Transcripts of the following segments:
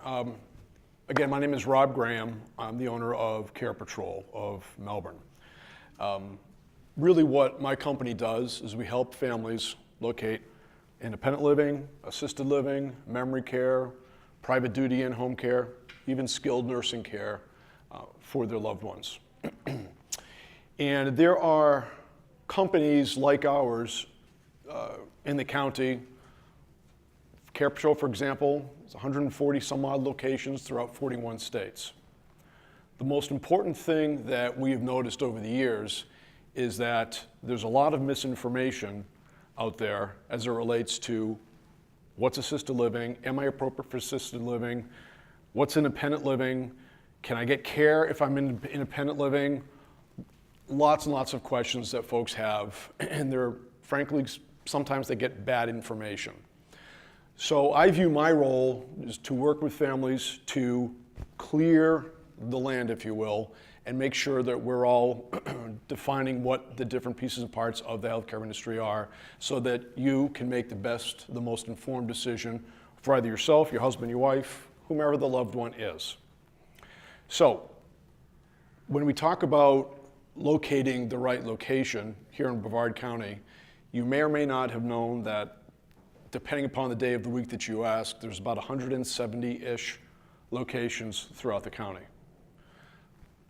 Again, my name is Rob Graham. I'm the owner of CarePatrol of Melbourne. Really what my company does is we help families locate independent living, assisted living, memory care, private duty and home care, even skilled nursing care for their loved ones. And there are companies like ours in the county. CarePatrol, for example, is 140 some odd locations throughout 41 states. The most important thing that we have noticed over the years is that there's a lot of misinformation out there as it relates to what's assisted living, am I appropriate for assisted living, what's independent living, can I get care if I'm in independent living? Lots and lots of questions that folks have, and they're, frankly, sometimes they get bad information. So I view my role is to work with families to clear the land, if you will, and make sure that we're all defining what the different pieces and parts of the healthcare industry are so that you can make the most informed decision for either yourself, your husband, your wife, whomever the loved one is. So when we talk about locating the right location here in Brevard County, you may or may not have known that depending upon the day of the week that you ask, there's about 170-ish locations throughout the county.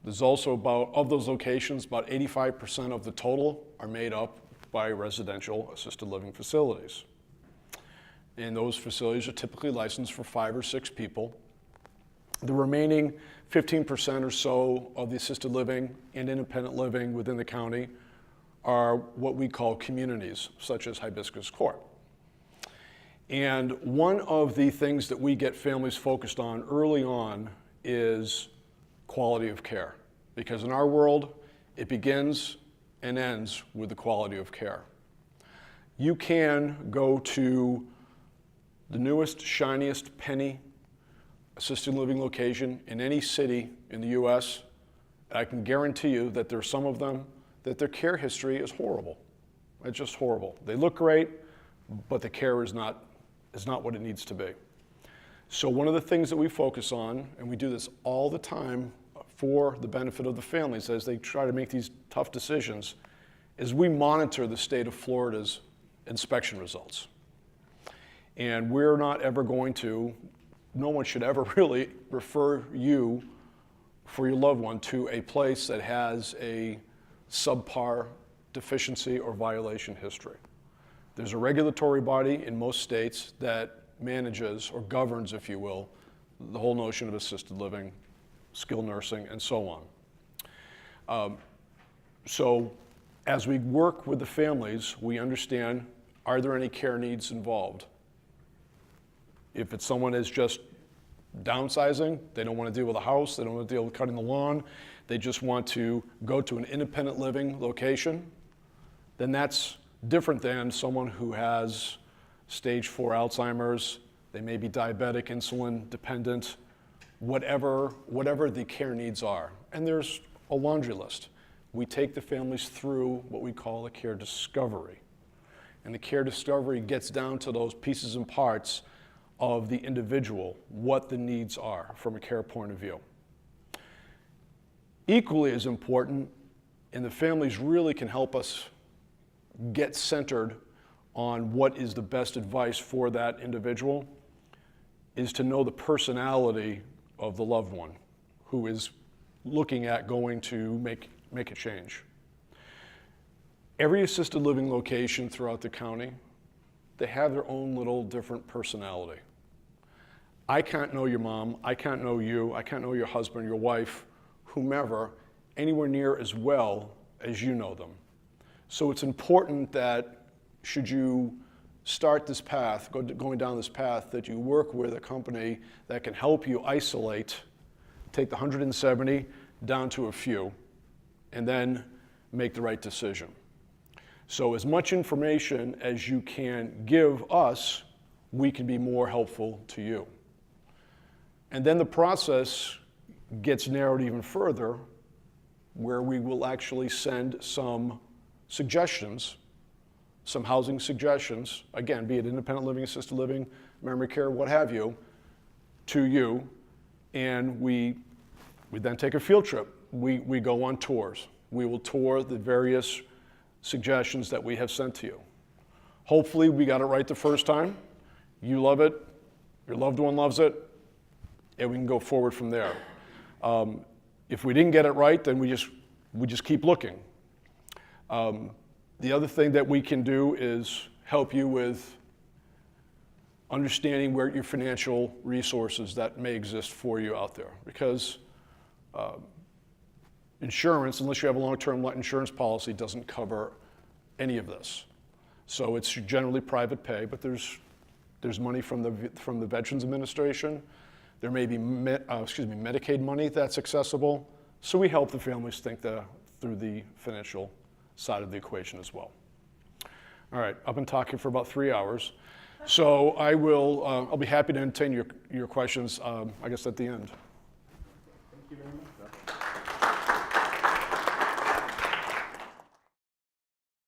There's also of those locations, about 85% of the total are made up by residential assisted living facilities. And those facilities are typically licensed for 5 or 6 people. The remaining 15% or so of the assisted living and independent living within the county are what we call communities, such as Hibiscus Court. And one of the things that we get families focused on early on is quality of care. Because in our world, it begins and ends with the quality of care. You can go to the newest, shiniest penny assisted living location in any city in the US, and I can guarantee you that there's some of them that their care history is horrible. It's just horrible. They look great, but the care is not what it needs to be. So one of the things that we focus on, and we do this all the time for the benefit of the families as they try to make these tough decisions, is we monitor the state of Florida's inspection results. And we're not ever going to, no one should ever really refer you for your loved one to a place that has a subpar deficiency or violation history. There's a regulatory body in most states that manages or governs, if you will, the whole notion of assisted living, skilled nursing, and so on. So as we work with the families, we understand, are there any care needs involved? If it's someone is just downsizing, they don't want to deal with a house, they don't want to deal with cutting the lawn, they just want to go to an independent living location, then that's different than someone who has stage 4 Alzheimer's, they may be diabetic, insulin dependent, whatever the care needs are. And there's a laundry list. We take the families through what we call a care discovery. And the care discovery gets down to those pieces and parts of the individual, what the needs are from a care point of view. Equally as important, and the families really can help us get centered on what is the best advice for that individual, is to know the personality of the loved one who is looking at going to make a change. Every assisted living location throughout the county, they have their own little different personality. I can't know your mom, I can't know you, I can't know your husband, your wife, whomever, anywhere near as well as you know them. So it's important that should you start this path, going down this path, that you work with a company that can help you isolate, take the 170 down to a few, and then make the right decision. So as much information as you can give us, we can be more helpful to you. And then the process gets narrowed even further, where we will actually send some suggestions, some housing suggestions, again, be it independent living, assisted living, memory care, what have you, to you, and we then take a field trip. We go on tours. We will tour the various suggestions that we have sent to you. Hopefully we got it right the first time. You love it, your loved one loves it, and we can go forward from there. If we didn't get it right, then we just keep looking. The other thing that we can do is help you with understanding where your financial resources that may exist for you out there. Because insurance, unless you have a long-term insurance policy, doesn't cover any of this. So it's generally private pay, but there's money from the Veterans Administration. There may be Medicaid money that's accessible. So we help the families think through the financial side of the equation as well. All right, I've been talking for about 3 hours. So I'll be happy to entertain your questions, I guess, at the end. Thank you very much.